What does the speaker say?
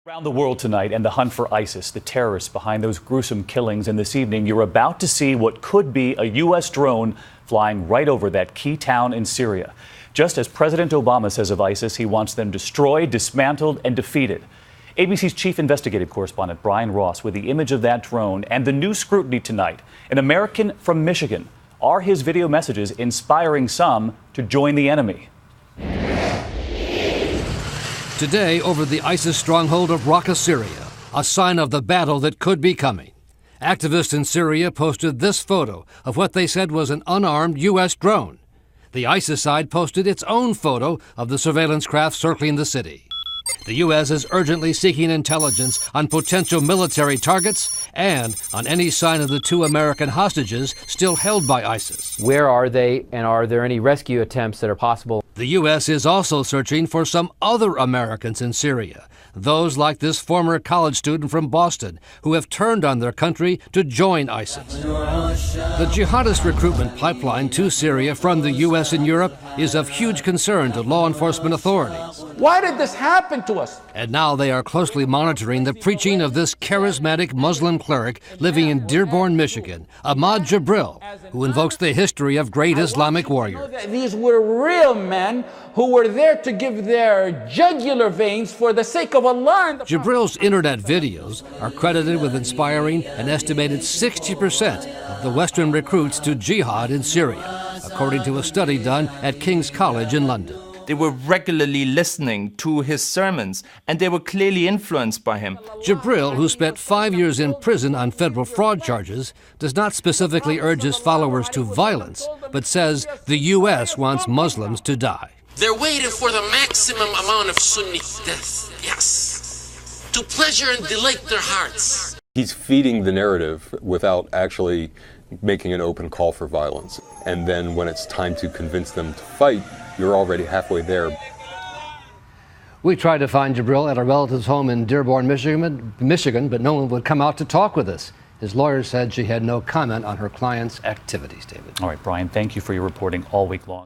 Around the world tonight and the hunt for ISIS, the terrorists behind those gruesome killings. And this evening, you're about to see what could be a U.S. drone flying right over that key town in Syria. Just as President Obama says of ISIS, he wants them destroyed, dismantled, and defeated. ABC's chief investigative correspondent Brian Ross with the image of that drone and the new scrutiny tonight. An American from Michigan. Are his video messages inspiring some to join the enemy? Today, over the ISIS stronghold of Raqqa, Syria, a sign of the battle that could be coming. Activists in Syria posted this photo of what they said was an unarmed U.S. drone. The ISIS side posted its own photo of the surveillance craft circling the city. The U.S. is urgently seeking intelligence on potential military targets and on any sign of the two American hostages still held by ISIS. Where are they, and are there any rescue attempts that are possible? The U.S. is also searching for some other Americans in Syria, those like this former college student from Boston who have turned on their country to join ISIS. The jihadist recruitment pipeline to Syria from the U.S. and Europe is of huge concern to law enforcement authorities. Why did this happen to us? And now they are closely monitoring the preaching of this charismatic Muslim cleric living in Dearborn, Michigan, Ahmad Jibril, who invokes the history of great Islamic warriors. These were real men who were there to give their jugular veins for the sake of Allah. Jibril's internet videos are credited with inspiring an estimated 60% of the Western recruits to jihad in Syria, according to a study done at King's College in London. They were regularly listening to his sermons, and they were clearly influenced by him. Jibril, who spent 5 years in prison on federal fraud charges, does not specifically urge his followers to violence, but says the U.S. wants Muslims to die. They're waiting for the maximum amount of Sunni death, yes, to pleasure and delight their hearts. He's feeding the narrative without actually making an open call for violence. And then when it's time to convince them to fight, you're already halfway there. We tried to find Jibril at a relative's home in Dearborn, Michigan, but no one would come out to talk with us. His lawyer said she had no comment on her client's activities, David. All right, Brian, thank you for your reporting all week long.